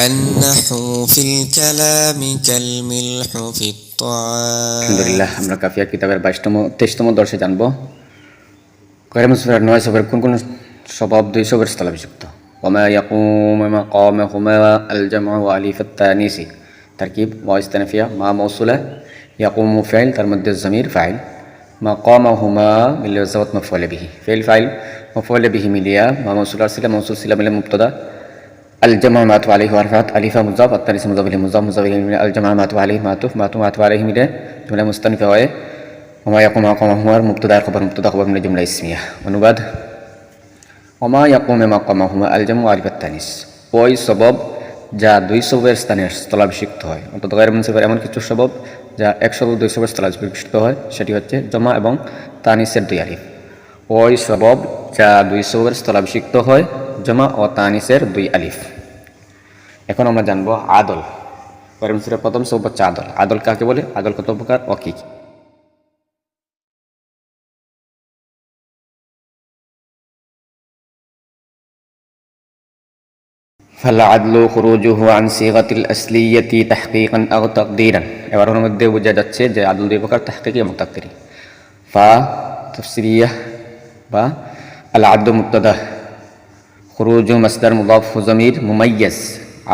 النحو في الكلام كالملح في الطعام আলহামদুলিল্লাহ আমরা কাফিয়া কিতাবের 23তম দর্শে জানবো গয়র মুসফির 9 সবের কোন কোন স্বভাব 2 সবের স্থলাভিষিক্ত ওমা ইয়াকুমু মাকামাহুমা আল জামউ ওয়া আলিফ আত-তানিসি তারকিব ওয়া ইস্তানাফিয়া মা মাউসুলা ইয়াকুমু ফাইল তার মধ্যে জমির ফাইল মাকামাহুমা মিলে জাওয়াত মাফউল বিহি ফাইল ফাইল মাফউল বিহি মিলিয়া মা মাউসুলা সিলা মিলে মুবতাদা الجمع معطوف عليه وارفعت ألف مضاف التانيث مضاف إليه مضاف إليه الجمع معطوف عليه معطوف عليه من جملة مستأنفة وما يقوم مقامهما مبتدأ خبر من جملة اسمية অনুবাদ وما يقوم مقامهما الجمع ألف التانيث ওই সবব যা দুই সববের স্থানে স্থলাভিষিক্ত হয় অর্থাৎ গায়র মুনসিফের এমন কিছু সবব যা এক সবব দুই সববের স্থলাভিষিক্ত হয় সেটি হচ্ছে জমা এবং তানিসের দুই আলিফ ওই সবব যা দুই সববের স্থলাভিষিক্ত হয় জমা ও তানিসের দুই আলিফ এখন আমরা জানবো আদল গয়র মুনসিফের প্রথম সবব হচ্ছে আদল আদল কাকে বলে আদল কত প্রকার ও কি فالعدل خروجه عن صيغة الأصلية تحقيقا أو تقديرا এবার ওর মধ্যে বোঝা যাচ্ছে যে আদল দুই প্রকার তাহকিকি এবং তাকদিরি ফা তাফসিরিয়া বা আল আদল মুবতাদা خروج مصدر مضاف ضمير مميز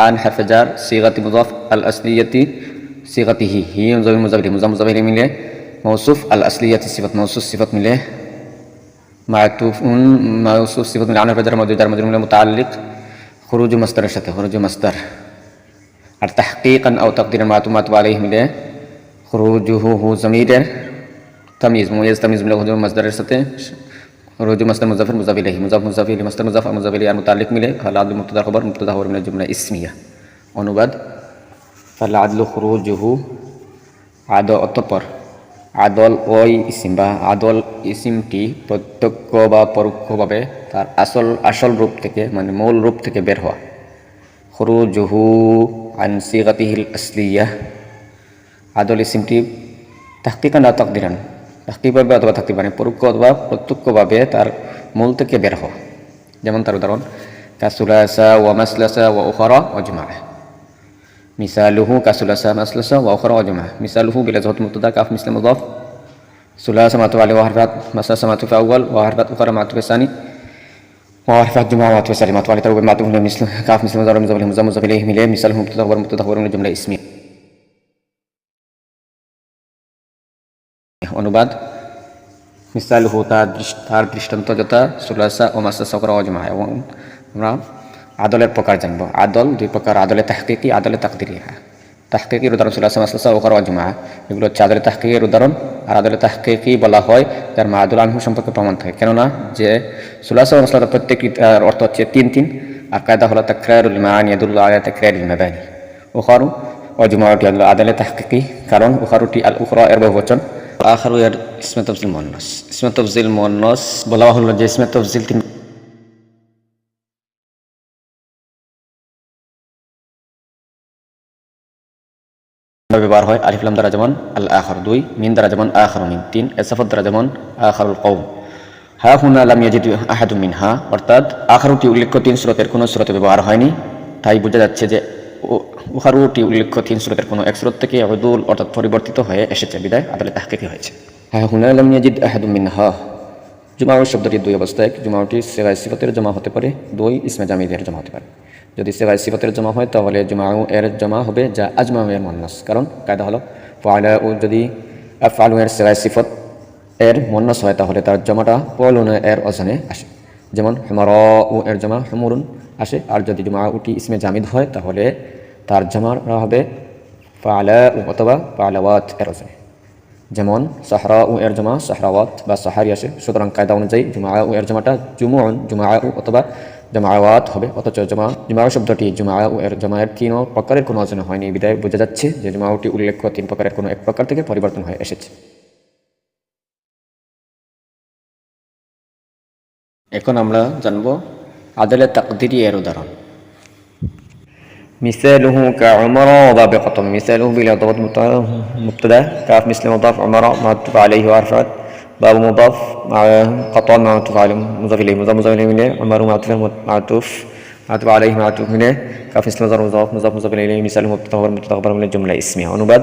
عن حرف جر صيغة مضاف الأصلية صيغته هي ضمير مضاف إليه مله موصوف الأصلية صفة موصوف صفة مله معطوف موصوف صفة مله عن حرف جر مجرور متعلق خروج مصدر الشتى خروج مصدر التحقيقا أو تقديرا معطوف عليه مله خروجه هو ضمير تمييز مميز تمييز مله خروج مصدر الشتى خروج مصدر مضاف إليه مضاف إليه مصدر مضاف إليه المتعلق مله فالعدل مبتدأ خبر من الجملة اسمية অনুবাদ فالعدل خروجه আদল অতঃপর আদল ওই ইসিম বা আদল ইসিমটি প্রত্যক্ষ বা পরোক্ষভাবে তার আসল রূপ থেকে মানে মূল রূপ থেকে বের হওয়া খুরুজুহু আন সিগাতিহিল আসলিয়াহ আদল ইসিমটি তাহকিকান আও তাকদিরান তাহকিকভাবে অথবা তাকদিরান পরোক্ষ অথবা প্রত্যক্ষভাবে তার মূল থেকে বের হওয়া যেমন তার উদাহরণ কাসুলাসা ওয়া মাসলাসা ওয়া উখরা ওয়া জামাআ মিসালুহু কাসুলাসা মাসলাসা ওয়া উখরা ওয়া জামাআ মিসালুহু বিলা জাওয়াত মুবতাদা কাফ মিসলে মুদাফ সুলাসা মাতুফ আলাইহি ওয়া হারফাত মাসলাসা মাতুফ আউয়াল ওয়া হারফাত উখরা মাতুফ সানি ওয়া হারফাত জামাআ মাতুফ সালি মাতুফ আলাইহি তারুব মাতুফ মিসলে কাফ মিসলে মুদাফ ইলাইহি মিলে মিসালুহু মুবতাদা খবর min জুমলা ইসমি অনুবাদ মিসালুহু তার দৃষ্টান্ত যথা সুলাসা ও মাসলাসা উখরা ওয়া জামাআ এবং আমরা আদলের প্রকার জানবো আদল দুই প্রকার আদলে তাহকিকি আদলে তাকদিরি তাহকিকির উদাহরণ সুলাসা মাসলাসা উখরা ওয়া জামাআ এগুলো হচ্ছে আদলে তাহকিকের উদাহরণ আর আদলে তাহকিকি বলা হয় যার মাদুল আনহু সম্পর্কে প্রমাণ থাকে কেননা যে সুলাসা ও মাসলাসা প্রত্যেকটি অর্থ হচ্ছে তিন আর কায়দা হলো তাকরারুল মাআনি ইয়াদুল্লু আলা তাকরারিল মাবানি উখরা ওয়া জামাআটি আদলে তাহকিকি কারণ উখরাটি আল উখরা এর বহুবচন আখারু এর ইসমে তাফজিল মুআন্নাস বলা হলো যে ইসমে তাফজিল তিন ব্যবহার হয় আলিফ লাম দ্বারা যেমন আল আখার 2 মিন দ্বারা যেমন আখারু মিন 3 ইসাফাত দ্বারা যেমন আখারুল কওম হা হুনা লাম ইয়াজিদ আহাদুম মিনহা অর্থাৎ আখারুটি উল্লেখ্য তিন সূরাতের কোনো সূরাতে ব্যবহার হয়নি তাই বোঝা যাচ্ছে যে উখারুটি উল্লেখ্য তিন সূরাতের কোনো এক সূরা থেকে উদুল অর্থাৎ পরিবর্তিত হয়ে এসেছে বিদায় আদলে তাহকিকি হয়েছে হা হুনা লাম ইয়াজিদ আহাদুম মিনহা জুমাউ শব্দটি দুই অবস্থায় জুমাউটি সিগায়ে সিফাতের জমা হতে পারে 2 ইসমে জামিদের জমা হতে পারে যদি সিগায়ে সিফাতের জমা হয় তাহলে জুমাউ এর জমা হবে যা আজমাউ এর মুন্নাস কারণ কায়দা হলো ফাআলু যদি আফআলু এর সিগায়ে সিফাত এর মুন্নাস হয় তাহলে তার জমাটা ফাউলুন এর ওজনে আসে যেমন হুমারাউ এর জমা হুমুরুন আসে আর যদি জুমাউটি ইসমে জামিদ হয় তাহলে তার জমা হবে ফাআলাউ অথবা ফাআলাওয়াত এর ওজনে যেমন সাহরাউ এর জমা সাহরাওয়াত বা সাহারি আসে সুতরাং কায়দা অনুযায়ী জুমাউ এর জমাটা জুমুউন জুমাউ অথবা জামাআত হবে অথচ জুমাউ শব্দটি জুমাউ এর জমায়ের তিন প্রকারের কোনো ওজনে হয়নি বিদায় বোঝা যাচ্ছে যে জুমাউটি উল্লেখ্য তিন প্রকারের কোনো এক প্রকার থেকে পরিবর্তন হয়ে এসেছে এখন আমরা জানব আদলে তাকদিরি এর উদাহরণ মিসালুহু কাউমরা ওয়া বিকতম মিসালুহু বিল আদওয়াত মুবতাদা কাফ মিসলে মুদাফ উমরা মাতুফ আলাইহি ওয়া হারফাত باب مضاف مع قطع معطوف على مضاف إليه مضاف إليه عمر معطوف আতবা আলাইহি মাতুফ মিনে কাফিস মাজার মুজাফ মুজাফ মুজাফ ইলাইহি মিসাল মুবতাদা মুবতাদা মিনে জুমলা ইসমিয়া অনুবাদ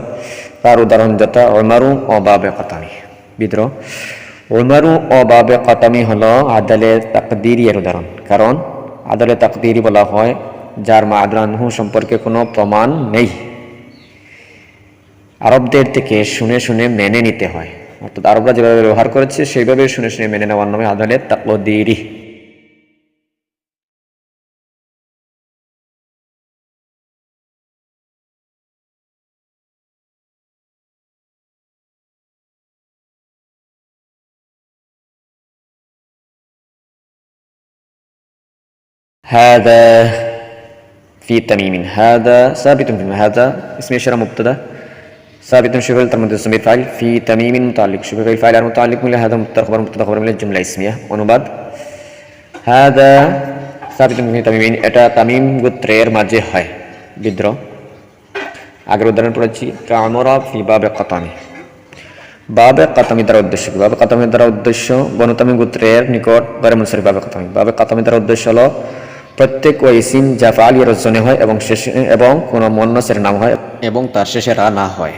তার উদাহরণ যথা উমারু ও বাবে কাতামি বিদ্রোহ উমারু ও বাবে কাতামি হলো আদালে তাকদীরি এর উদাহরণ কারণ আদালে তাকদীরি বলা হয় যার মা'আদুনহু সম্পর্কে কোনো প্রমাণ নেই আরবদের থেকে শুনে শুনে মেনে নিতে হয় অর্থাৎ আরবরা যেভাবে ব্যবহার করেছে সেইভাবে শুনে শুনে মেনে নেওয়ার নামে আদালে তাকদীরি هذا في تميم هذا ثابت في هذا اسم إشارة مبتدأ ثابت شبه ترمز الضمير فاعل في تميم متعلق شبه الفاعل المتعلق من هذا مبتدأ خبر من الجملة اسمية অনুবাদ هذا ثابت في تميم এটা তামিম গোত্রের মাঝে হয় বিদ্রোহ আগের উদাহরণ পড়েছি কামরা ফি বাবে কাতামি বাবে কাতামি দ্বারা উদ্দেশ্য কি বাবে কাতামি দ্বারা উদ্দেশ্য বনু তামিম গোত্রের নিকট গয়রে মুনসারিফ বাবে কাতামি বাবে কাতামি দ্বারা উদ্দেশ্য হলো প্রত্যেক ওই ইসিম যা ফাল এর রচনা হয় এবং শেষে এবং কোনো মুন্নাসের নাম হয় এবং তার শেষে রা না হয়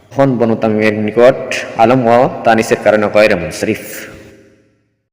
তখন বনু তামিমের নিকট আলম ও তানিসের কারণে গয়রে মুনসারিফ